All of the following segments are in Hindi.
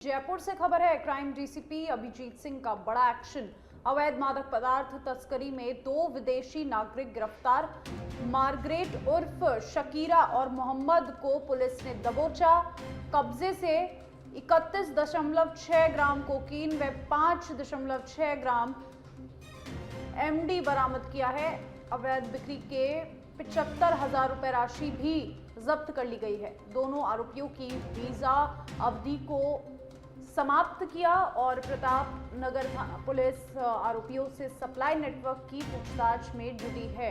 जयपुर से खबर है। क्राइम डीसीपी अभिजीत सिंह का बड़ा एक्शन। अवैध मादक पदार्थ तस्करी में 2 विदेशी नागरिक गिरफ्तार। मार्गरेट उर्फ शकीरा और मोहम्मद को पुलिस ने दबोचा। कब्जे से 31.6 ग्राम कोकीन व 5.6 ग्राम एमडी बरामद किया है। अवैध बिक्री के 75,000 रुपए राशि भी जब्त कर ली गई है। दोनों आरोपियों की वीजा अवधि को समाप्त किया और प्रताप नगर थाना पुलिस आरोपियों से सप्लाई नेटवर्क की पूछताछ में जुटी है।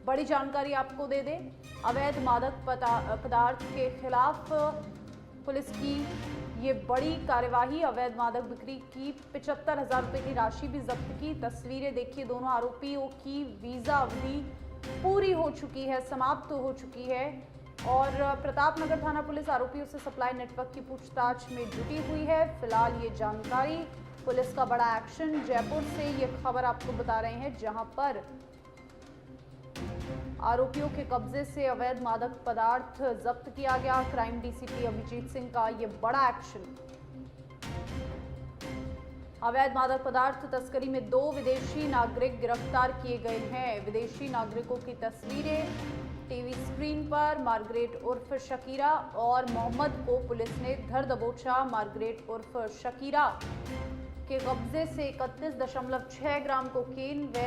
बड़ी जानकारी आपको दे दें, अवैध मादक पदार्थ के खिलाफ पुलिस की ये बड़ी कार्यवाही। अवैध मादक बिक्री की 75,000 रुपए की राशि भी जब्त की। तस्वीरें देखिए, दोनों आरोपियों की वीजा अवधि पूरी हो चुकी है, समाप्त हो चुकी है और प्रताप नगर थाना पुलिस आरोपियों से सप्लाई नेटवर्क की पूछताछ में जुटी हुई है। फिलहाल ये जानकारी, पुलिस का बड़ा एक्शन। जयपुर से ये खबर आपको बता रहे हैं, जहां पर आरोपियों के कब्जे से अवैध मादक पदार्थ जब्त किया गया। क्राइम डीसीपी अभिजीत सिंह का ये बड़ा एक्शन। अवैध मादक पदार्थ तस्करी में 2 विदेशी नागरिक गिरफ्तार किए गए हैं। विदेशी नागरिकों की तस्वीरें टीवी स्क्रीन पर। मार्गरेट उर्फ शकीरा और मोहम्मद को पुलिस ने धर दबोचा। मार्गरेट उर्फ शकीरा के कब्जे से 31.6 ग्राम कोकीन व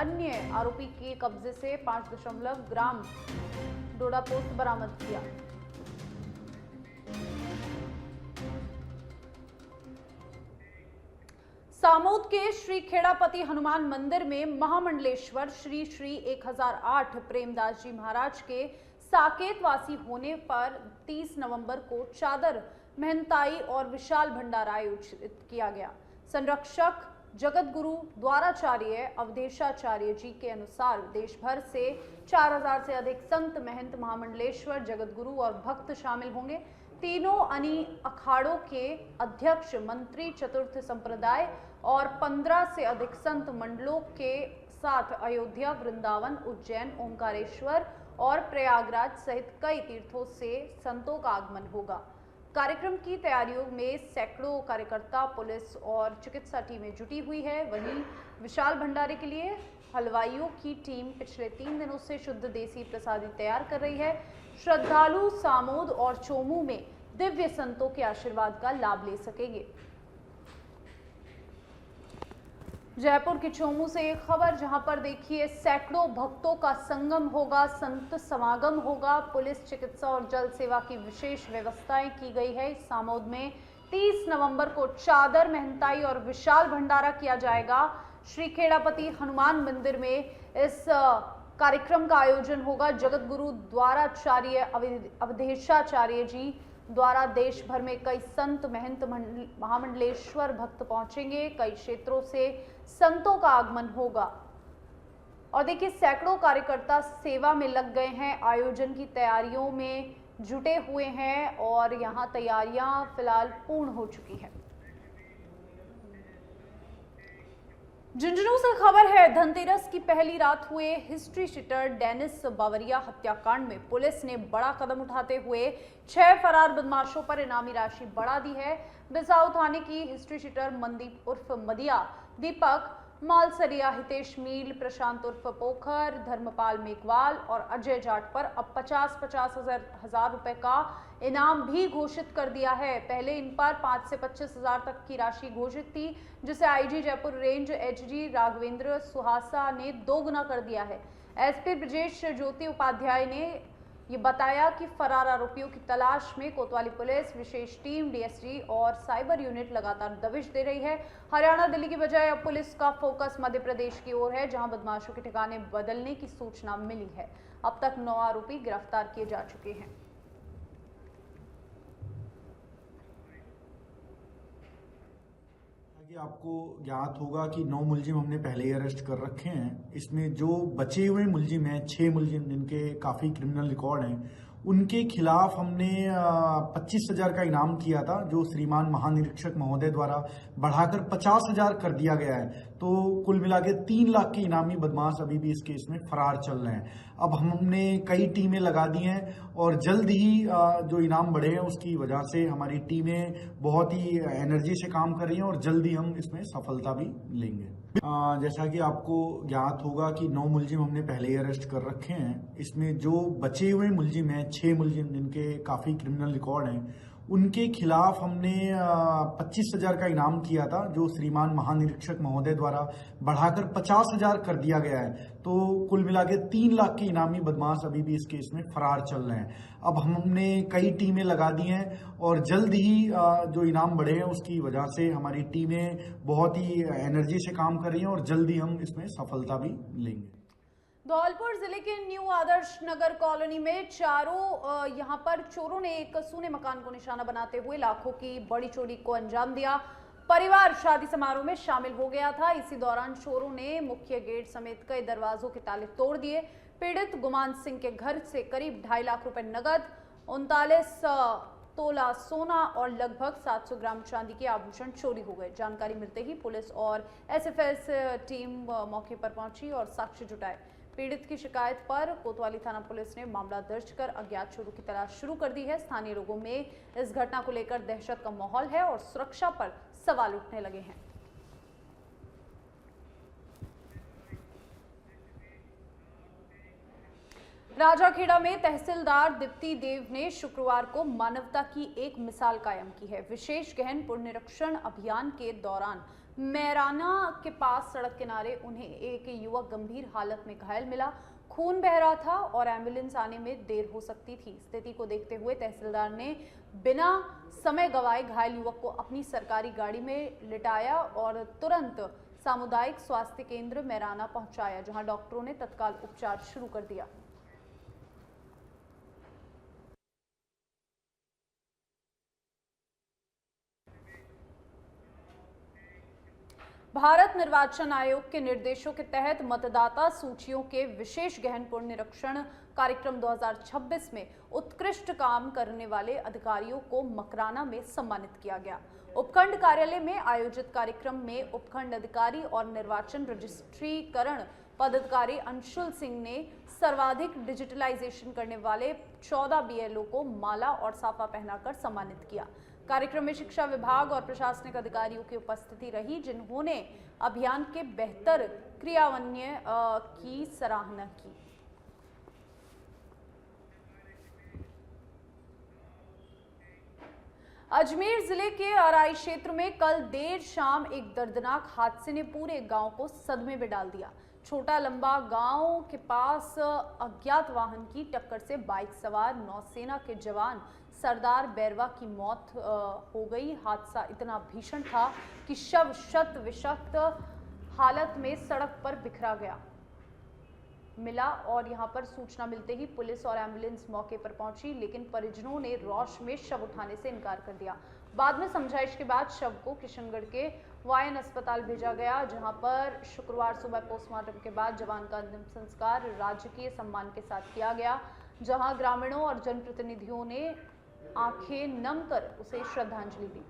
अन्य आरोपी के कब्जे से 5 ग्राम डोडा पोस्त बरामद किया। सामोद के श्री खेड़ापति हनुमान मंदिर में महामंडलेश्वर श्री श्री 1008 प्रेमदास जी महाराज के साकेतवासी होने पर 30 नवंबर को चादर, महंताई और विशाल भंडारा आयोजित किया गया। संरक्षक जगत गुरु द्वाराचार्य अवधेशाचार्य जी के अनुसार देश भर से 4000 से अधिक संत, महंत, महामंडलेश्वर, जगत गुरु और भक्त शामिल होंगे। तीनों अनी अखाड़ों के अध्यक्ष, मंत्री, चतुर्थ संप्रदाय और 15 से अधिक संत मंडलों के साथ अयोध्या, वृंदावन, उज्जैन, ओंकारेश्वर और प्रयागराज सहित कई तीर्थों से संतों का आगमन होगा। कार्यक्रम की तैयारियों में सैकड़ों कार्यकर्ता, पुलिस और चिकित्सा टीमें जुटी हुई है। वहीं विशाल भंडारे के लिए हलवाइयों की टीम पिछले 3 दिनों से शुद्ध देसी प्रसादी तैयार कर रही है। श्रद्धालु सामोद और चोमू में दिव्य संतों के आशीर्वाद का लाभ ले सकेंगे। जयपुर के चोमू से एक खबर, जहां पर देखिए सैकड़ों भक्तों का संगम होगा, संत समागम होगा। पुलिस, चिकित्सा और जल सेवा की विशेष व्यवस्थाएं की गई है। इस सामोद में 30 नवंबर को चादर, महंताई और विशाल भंडारा किया जाएगा। श्री खेड़ापति हनुमान मंदिर में इस कार्यक्रम का आयोजन होगा। जगत गुरु द्वाराचार्य अवधेशाचार्य जी द्वारा देश भर में कई संत, महंत, महामंडलेश्वर भक्त पहुंचेंगे। कई क्षेत्रों से संतों का आगमन होगा और देखिए सैकड़ों कार्यकर्ता सेवा में लग गए हैं, आयोजन की तैयारियों में जुटे हुए हैं और यहां तैयारियां फिलहाल पूर्ण हो चुकी हैं। झुंझुनू से खबर है, धनतेरस की पहली रात हुए हिस्ट्री शीटर डेनिस बावरिया हत्याकांड में पुलिस ने बड़ा कदम उठाते हुए 6 फरार बदमाशों पर इनामी राशि बढ़ा दी है। बिसाऊ थाने की हिस्ट्री शीटर मनदीप उर्फ मदिया, दीपक मालसरिया, हितेश मील, प्रशांत उर्फ पोखर, धर्मपाल मेघवाल और अजय जाट पर अब 50-50 हजार रुपए का इनाम भी घोषित कर दिया है। पहले इन पर 5 से 25 हजार तक की राशि घोषित थी, जिसे IG Jaipur range Hg Raghavendra Suhasa ने 2 गुना कर दिया है। एसपी ब्रजेश ज्योति उपाध्याय ने ये बताया कि फरार आरोपियों की तलाश में कोतवाली पुलिस, विशेष टीम, डीएसजी और साइबर यूनिट लगातार दबिश दे रही है। हरियाणा, दिल्ली की बजाय अब पुलिस का फोकस मध्य प्रदेश की ओर है, जहां बदमाशों के ठिकाने बदलने की सूचना मिली है। अब तक 9 आरोपी गिरफ्तार किए जा चुके हैं। आपको ज्ञात होगा कि 9 मुलजिम हमने पहले ही अरेस्ट कर रखे हैं। इसमें जो बचे हुए मुलजिम हैं, 6 मुलजिम जिनके काफ़ी क्रिमिनल रिकॉर्ड हैं, उनके खिलाफ हमने 25,000 का इनाम किया था, जो श्रीमान महानिरीक्षक महोदय द्वारा बढ़ाकर 50,000 कर दिया गया है। तो कुल मिला के 3 लाख के इनामी बदमाश अभी भी इस केस में फरार चल रहे हैं। अब हमने कई टीमें लगा दी हैं और जल्द ही जो इनाम बढ़े हैं उसकी वजह से हमारी टीमें बहुत ही एनर्जी से काम कर रही हैं और जल्द ही हम इसमें सफलता भी लेंगे। जैसा कि आपको ज्ञात होगा कि 9 मुलजिम हमने पहले ही अरेस्ट कर रखे हैं। इसमें जो बचे हुए मुलजिम हैं, 6 मुलजिम जिनके काफ़ी क्रिमिनल रिकॉर्ड हैं, उनके खिलाफ हमने 25,000 का इनाम किया था, जो श्रीमान महानिरीक्षक महोदय द्वारा बढ़ाकर 50,000 कर दिया गया है। तो कुल मिला के 3 लाख के इनामी बदमाश अभी भी इस केस में फरार चल रहे हैं। अब हमने कई टीमें लगा दी हैं और जल्द ही जो इनाम बढ़े हैं उसकी वजह से हमारी टीमें बहुत ही एनर्जी से काम कर रही हैं और जल्द ही हम इसमें सफलता भी लेंगे। धौलपुर जिले के न्यू आदर्श नगर कॉलोनी में यहाँ पर चोरों ने एक सूने मकान को निशाना बनाते हुए लाखों की बड़ी चोरी को अंजाम दिया। परिवार शादी समारोह में शामिल हो गया था। इसी दौरान चोरों ने मुख्य गेट समेत कई दरवाजों के ताले तोड़ दिए। पीड़ित गुमान सिंह के घर से करीब 2.5 लाख रुपए नगद, 39 तोला सोना और लगभग 700 ग्राम चांदी के आभूषण चोरी हो गए। जानकारी मिलते ही पुलिस और एसएफएस टीम मौके पर पहुंची और साक्ष्य जुटाए। पीड़ित की शिकायत पर कोतवाली थाना पुलिस ने मामला दर्ज कर अज्ञात चोरों की तलाश शुरू कर दी है। स्थानीय लोगों में इस घटना को लेकर दहशत का माहौल है और सुरक्षा पर सवाल उठने लगे हैं। राजाखेड़ा में तहसीलदार दीप्ति देव ने शुक्रवार को मानवता की एक मिसाल कायम की है। विशेष गहन पुनरीक्षण अभियान के दौरान मैराना के पास सड़क किनारे उन्हें एक युवक गंभीर हालत में घायल मिला। खून बह रहा था और एम्बुलेंस आने में देर हो सकती थी। स्थिति को देखते हुए तहसीलदार ने बिना समय गंवाए घायल युवक को अपनी सरकारी गाड़ी में लिटाया और तुरंत सामुदायिक स्वास्थ्य केंद्र मैराना पहुंचाया, जहां डॉक्टरों ने तत्काल उपचार शुरू कर दिया। भारत निर्वाचन आयोग के निर्देशों के तहत मतदाता सूचियों के विशेष गहन पुनरीक्षण कार्यक्रम 2026 में उत्कृष्ट काम करने वाले अधिकारियों को मकराना में सम्मानित किया गया। उपखंड कार्यालय में आयोजित कार्यक्रम में उपखंड अधिकारी और निर्वाचन रजिस्ट्रीकरण पदाधिकारी अंशुल सिंह ने सर्वाधिक डिजिटलाइजेशन करने वाले 14 बीएलओ को माला और साफा पहनाकर सम्मानित किया। कार्यक्रम में शिक्षा विभाग और प्रशासनिक अधिकारियों की उपस्थिति रही, जिन्होंने अभियान के बेहतर क्रियान्वयन की सराहना की। अजमेर जिले के अराई क्षेत्र में कल देर शाम एक दर्दनाक हादसे ने पूरे गांव को सदमे में डाल दिया। छोटा लंबा गांव के पास अज्ञात वाहन की टक्कर से बाइक सवार नौसेना के जवान सरदार बैरवा की मौत हो गई। हादसा इतना भीषण था कि शव शत विषक्त हालत में सड़क पर बिखरा गया मिला और यहां पर सूचना मिलते ही पुलिस और एम्बुलेंस मौके पर पहुंची, लेकिन परिजनों ने रौश में शव उठाने से इनकार कर दिया। बाद में समझाइश के बाद शव को किशनगढ़ के वायन अस्पताल भेजा गया, जहां पर शुक्रवार सुबह पोस्टमार्टम के बाद जवान का अंतिम संस्कार राजकीय सम्मान के साथ किया गया, जहां ग्रामीणों और जनप्रतिनिधियों ने आंखें नम कर उसे श्रद्धांजलि दी।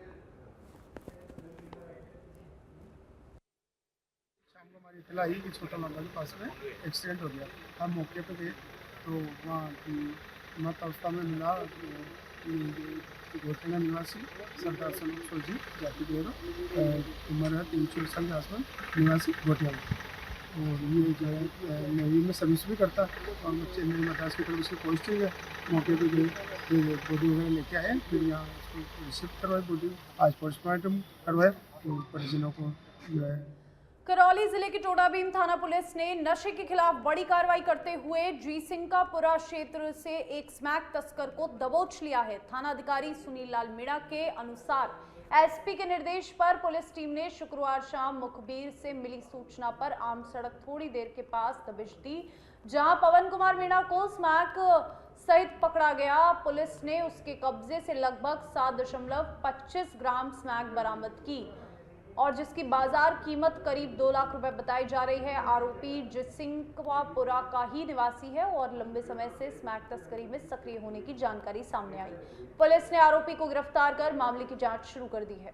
शाम को हमारी इतला आई कि छोटा लंबा के पास में एक्सीडेंट हो गया। हम मौके पर गए तो वहाँ मत अवस्था में मिला घोटेगा निवासी सरदार जी जाति देवर, उम्र है 300 साल के आसपास, निवासी घोटिया। और ये जो है नेवी में सर्विस भी करता और चेन्नई मद्रास की तरफ से पोस्टिंग है। मौके पे गए बॉडी वगैरह लेके आए, फिर यहाँ उसको रिसीव करवाए बॉडी, आज पोस्टमार्टम करवाए। तो परिजनों को जो है करौली जिले के टोडाभीम थाना पुलिस ने नशे के खिलाफ बड़ी कार्रवाई करते हुए जीसिंकापुरा क्षेत्र से एक स्मैक तस्कर को दबोच लिया है। थाना अधिकारी सुनील लाल मीणा के अनुसार एसपी के निर्देश पर पुलिस टीम ने शुक्रवार शाम मुखबिर से मिली सूचना पर आम सड़क थोड़ी देर के पास दबिश दी, जहां पवन कुमार मीणा को स्मैक सहित पकड़ा गया। पुलिस ने उसके कब्जे से लगभग 7.25 ग्राम स्मैक बरामद की। और जिसकी बाजार कीमत करीब 2 लाख रुपए बताई जा रही है। आरोपी जिसिंकवापुरा का ही निवासी है और लंबे समय से स्मैक तस्करी में सक्रिय होने की जानकारी सामने आई। पुलिस ने आरोपी को गिरफ्तार कर मामले की जांच शुरू कर दी है।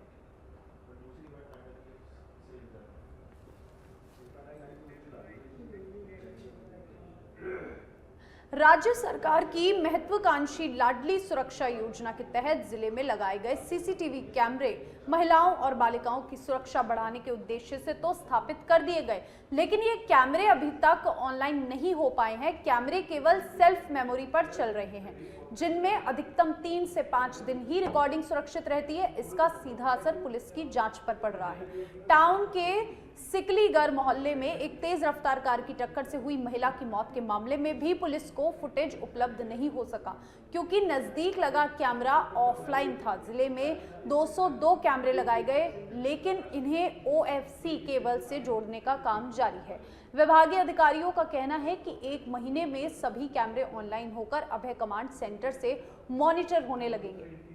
राज्य सरकार की महत्वाकांक्षी लाडली सुरक्षा योजना के तहत जिले में लगाए गए सीसीटीवी कैमरे महिलाओं और बालिकाओं की सुरक्षा बढ़ाने के उद्देश्य से तो स्थापित कर दिए गए, लेकिन ये कैमरे अभी तक ऑनलाइन नहीं हो पाए हैं। कैमरे केवल सेल्फ मेमोरी पर चल रहे हैं, जिनमें अधिकतम 3 से 5 दिन ही रिकॉर्डिंग सुरक्षित रहती है। इसका सीधा असर पुलिस की जांच पर पड़ रहा है। टाउन के सिकलीगर मोहल्ले में एक तेज रफ्तार कार की टक्कर से हुई महिला की मौत के मामले में भी पुलिस को फुटेज उपलब्ध नहीं हो सका, क्योंकि नजदीक लगा कैमरा ऑफलाइन था। जिले में 202 कैमरे लगाए गए, लेकिन इन्हें OFC केबल से जोड़ने का काम जारी है। विभागीय अधिकारियों का कहना है कि 1 महीने में सभी कैमरे ऑनलाइन होकर अभय कमांड सेंटर से मॉनिटर होने लगेंगे।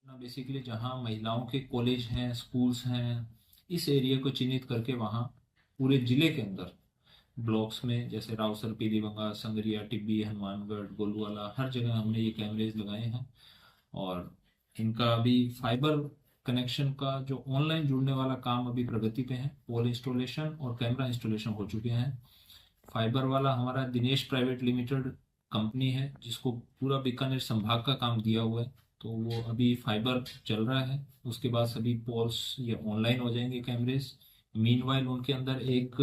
बेसिकली जहां महिलाओं के कॉलेज हैं, स्कूल्स हैं, इस एरिया को चिन्हित करके वहां पूरे जिले के अंदर ब्लॉक्स में जैसे रावसर, पीलीबंगा, संगरिया, टिब्बी, हनुमानगढ़, गोलूवाला, हर जगह हमने ये कैमरेज लगाए हैं। और इनका अभी फाइबर कनेक्शन का जो ऑनलाइन जुड़ने वाला काम अभी प्रगति पे है। पोल इंस्टॉलेशन और कैमरा इंस्टॉलेशन हो चुके हैं। फाइबर वाला हमारा दिनेश प्राइवेट लिमिटेड कंपनी है, जिसको पूरा बीकानेर संभाग का काम दिया हुआ है, तो वो अभी फाइबर चल रहा है। उसके बाद सभी पोल्स ये ऑनलाइन हो जाएंगे कैमरेज। मीनवाइल उनके अंदर एक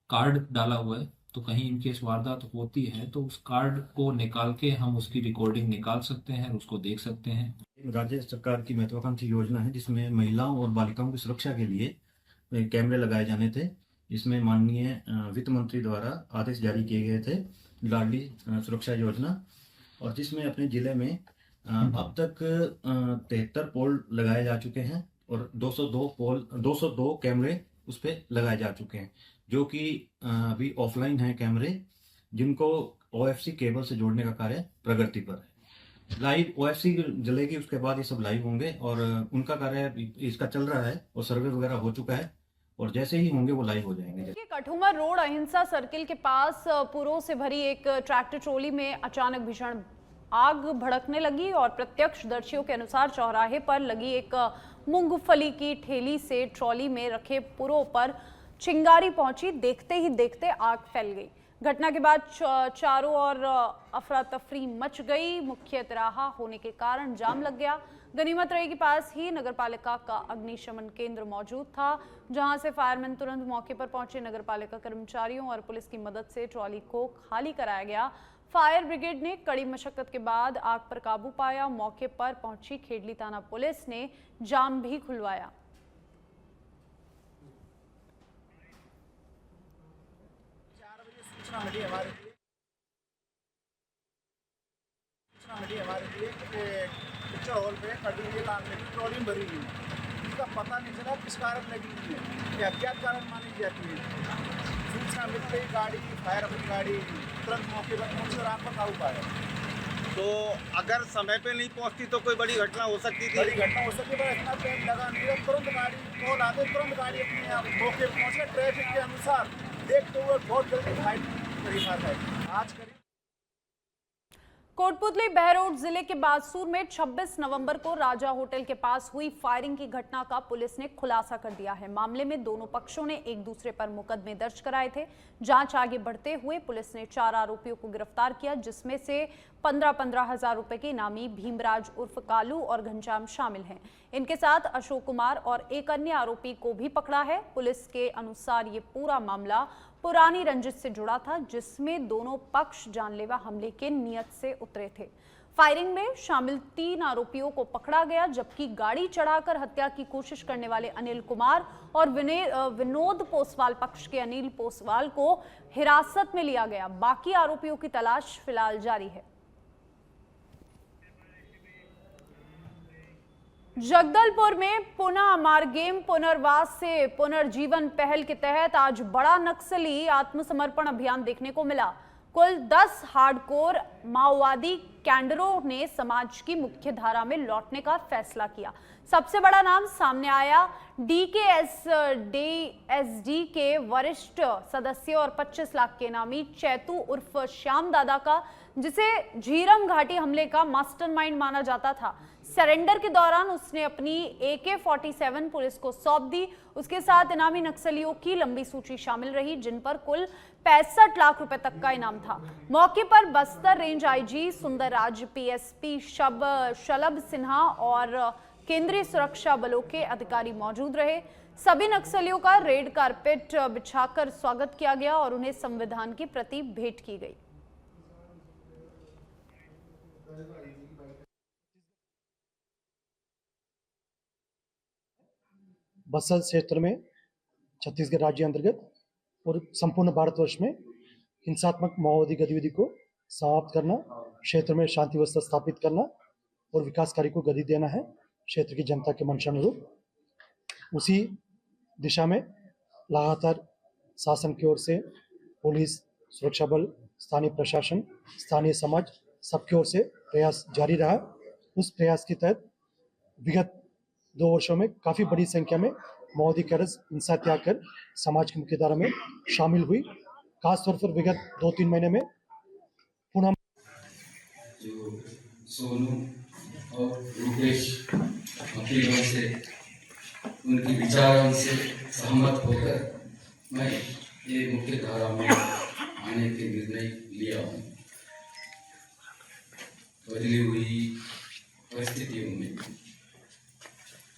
कार्ड डाला हुआ है, तो कहीं इनकेस वारदात होती है तो उस कार्ड को निकाल के हम उसकी रिकॉर्डिंग निकाल सकते हैं, उसको देख सकते हैं। राज्य सरकार की महत्वाकांक्षी योजना है, जिसमें महिलाओं और बालिकाओं की सुरक्षा के लिए कैमरे लगाए जाने थे। इसमें माननीय वित्त मंत्री द्वारा आदेश जारी किए गए थे, लाडली सुरक्षा योजना, और जिसमें अपने जिले में अब तक 73 पोल लगाए जा चुके हैं और 202 कैमरे उस पर लगाए जा चुके हैं, जो कि अभी ऑफलाइन है कैमरे, जिनको OFC केबल से जोड़ने का कार्य प्रगति पर है। लाइव OFC जलेगी, उसके बाद ये सब लाइव होंगे और उनका कार्य इसका चल रहा है और सर्वे वगैरह हो चुका है, और जैसे ही होंगे वो लाइव हो जाएंगे। कठुमर रोड अहिंसा सर्किल के पास पुरों से भरी एक ट्रैक्टर ट्रॉली में अचानक भीषण आग भड़कने लगी और प्रत्यक्षदर्शियों के अनुसार चौराहे पर लगी एक मूंगफली की ठेली से ट्रॉली में रखे पुरों पर चिंगारी पहुंची। देखते ही देखते आग फैल गई। घटना के बाद चारों ओर अफरा तफरी मच गई। मुख्य तिराहा होने के कारण जाम लग गया। गनीमत रही के पास ही नगरपालिका का अग्निशमन केंद्र मौजूद था, जहां से फायरमैन तुरंत मौके पर पहुंचे। नगरपालिका कर्मचारियों और पुलिस की मदद से ट्रॉली को खाली कराया गया। फायर ब्रिगेड ने कड़ी मशक्कत के बाद आग पर काबू पाया। मौके पर पहुंची खेडली थाना पुलिस ने जाम भी खुलवाया। सूचना मिली हमारे लिए कि पिक्चर हॉल पे खड़ी हुई लाल में ट्रॉली में भरी हुई है। इसका पता नहीं चला किस कारण लगी हुई है, ये अज्ञात कारण मानी जाती है। सूचना मिलते ही गाड़ी, फायर अपनी गाड़ी तुरंत मौके पर पहुंचकर आग पर काबू पाया। तो अगर समय पे नहीं पहुंचती तो कोई बड़ी घटना हो सकती थी। बड़ी घटना हो सकती है, इतना टाइम लगा नहीं है। तुरंत गाड़ी कॉल आते, तुरंत गाड़ी अपने यहाँ मौके पर पहुँच, ट्रैफिक के अनुसार देखते हुए बहुत जल्दी फाइट करी आज करी। कोटपुतली बहरोड जिले के बादसूर में 26 नवंबर को राजा होटल के पास हुई फायरिंग की घटना का पुलिस ने खुलासा कर दिया है। मामले में दोनों पक्षों ने एक दूसरे पर मुकदमे दर्ज कराए थे। जांच आगे बढ़ते हुए पुलिस ने 4 आरोपियों को गिरफ्तार किया, जिसमें से 15-15 हजार रुपए के इनामी भीमराज उर्फ कालू और घनश्याम शामिल हैं। इनके साथ अशोक कुमार और एक अन्य आरोपी को भी पकड़ा है। पुलिस के अनुसार ये पूरा मामला पुरानी रंजिश से जुड़ा था, जिसमें दोनों पक्ष जानलेवा हमले के नियत से उतरे थे। फायरिंग में शामिल 3 आरोपियों को पकड़ा गया, जबकि गाड़ी चढ़ाकर हत्या की कोशिश करने वाले अनिल कुमार और विनोद पोसवाल पक्ष के अनिल पोसवाल को हिरासत में लिया गया। बाकी आरोपियों की तलाश फिलहाल जारी है। जगदलपुर में पुनः मारगेम पुनर्वास से पुनर्जीवन पहल के तहत आज बड़ा नक्सली आत्मसमर्पण अभियान देखने को मिला। कुल 10 हार्डकोर माओवादी कैडरों ने समाज की मुख्य धारा में लौटने का फैसला किया। सबसे बड़ा नाम सामने आया डीकेएसडी के वरिष्ठ सदस्य और 25 लाख के इनामी चैतू उर्फ श्याम दादा का, जिसे झीरम घाटी हमले का मास्टरमाइंड माना जाता था। सरेंडर के दौरान उसने अपनी AK-47 पुलिस को सौंप दी। उसके साथ इनामी नक्सलियों की लंबी सूची शामिल रही, जिन पर कुल 65 लाख रुपए तक का इनाम था। मौके पर Bastar range IG Sundarraj, PSP Shalabh Sinha और केंद्रीय सुरक्षा बलों के अधिकारी मौजूद रहे। सभी नक्सलियों का रेड कारपेट बिछाकर स्वागत किया गया और उन्हें संविधान की प्रति भेंट की गई। बस्तर क्षेत्र में छत्तीसगढ़ राज्य अंतर्गत और संपूर्ण भारतवर्ष में हिंसात्मक माओवादी गतिविधि को समाप्त करना, क्षेत्र में शांति व्यवस्था स्थापित करना और विकास कार्य को गति देना है क्षेत्र की जनता के मंशानुरूप। उसी दिशा में लगातार शासन की ओर से पुलिस, सुरक्षा बल, स्थानीय प्रशासन, स्थानीय समाज सबकी ओर से प्रयास जारी रहा। उस प्रयास के तहत विगत 2 वर्षों में काफी बड़ी संख्या में माओवादी कैडर्स हिंसा त्याग कर समाज की मुख्य धारा में शामिल हुई। खासतौर पर विगत 2-3 महीने में पुनः जो सोनू और रूपेश वकीलों से उनकी विचारों से सहमत होकर मैं ये मुख्य धारा में आने के निर्णय लिया हूँ। बदली हुई परिस्थितियों में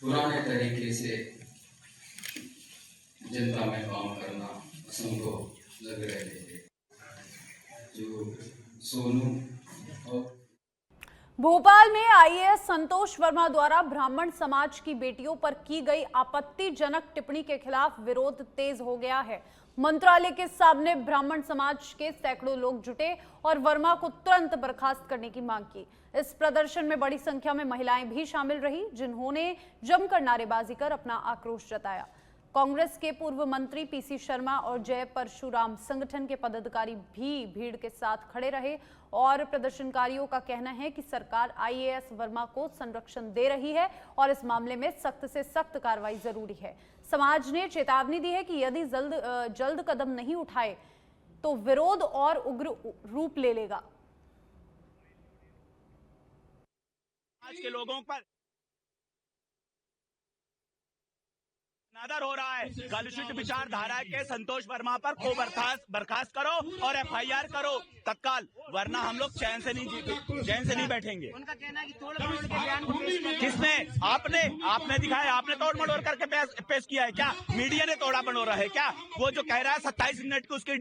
पुराने तरीके से जनता में काम करना असंभव लग रहे थे। जो सोनू और भोपाल में IAS संतोष वर्मा द्वारा ब्राह्मण समाज की बेटियों पर की गई आपत्तिजनक टिप्पणी के खिलाफ विरोध तेज हो गया है। मंत्रालय के सामने ब्राह्मण समाज के सैकड़ों लोग जुटे और वर्मा को तुरंत बर्खास्त करने की मांग की। इस प्रदर्शन में बड़ी संख्या में महिलाएं भी शामिल रही, जिन्होंने जमकर नारेबाजी कर अपना आक्रोश जताया। कांग्रेस के पूर्व मंत्री PC शर्मा और जय परशुराम संगठन के पदाधिकारी भी भीड़ के साथ खड़े रहे और प्रदर्शनकारियों का कहना है कि सरकार IAS वर्मा को संरक्षण दे रही है और इस मामले में सख्त से सख्त कार्रवाई जरूरी है। समाज ने चेतावनी दी है कि यदि जल्द कदम नहीं उठाए तो विरोध और उग्र रूप ले लेगा। आज के लोगों पर नादर हो रहा है। कलुषित विचारधारा के संतोष वर्मा पर को बर्खास्त करो और FIR करो तत्काल, वरना हम लोग चैन से नहीं बैठेंगे। उनका कहना है कि तोड़ मरोड़ के बयान को पेश किया। किसने? आपने दिखाया, आपने तोड़ मरोड़ करके पेश किया है क्या? मीडिया ने तोड़ा मरोड़ा है क्या? वो जो कह रहा है 27 मिनट की उसकी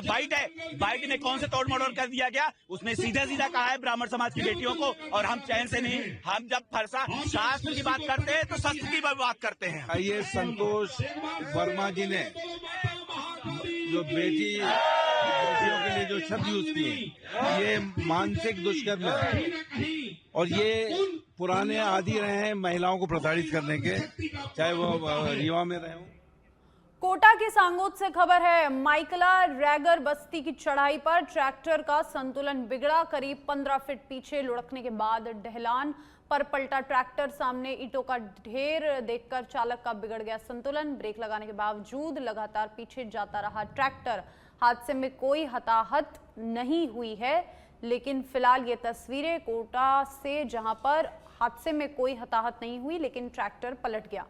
बाइट है, बाइट ने कौन से तोड़ मरोड़ कर दिया गया? उसने सीधा कहा है ब्राह्मण समाज की बेटियों को, और हम चैन से नहीं। हम जब फरसा शास्त्र की बात करते हैं तो शस्त्र की बात करते हैं। ये संतोष वर्मा जी ने जो बेटियों के लिए जो शब्द यूज किए, ये मानसिक दुष्कर्म है और ये पुराने आदि रहे हैं महिलाओं को प्रताड़ित करने के, चाहे वो रीवा में रहे हो। कोटा के सांगोद से खबर है। माइकला रैगर बस्ती की चढ़ाई पर ट्रैक्टर का संतुलन बिगड़ा। करीब 15 फीट पीछे लुढ़कने के बाद ढलान पर पलटा ट्रैक्टर। सामने ईंटों का ढेर देखकर चालक का बिगड़ गया संतुलन। ब्रेक लगाने के बावजूद लगातार पीछे जाता रहा ट्रैक्टर। हादसे में कोई हताहत नहीं हुई है, लेकिन फिलहाल ये तस्वीरें कोटा से, जहां पर हादसे में कोई हताहत नहीं हुई लेकिन ट्रैक्टर पलट गया।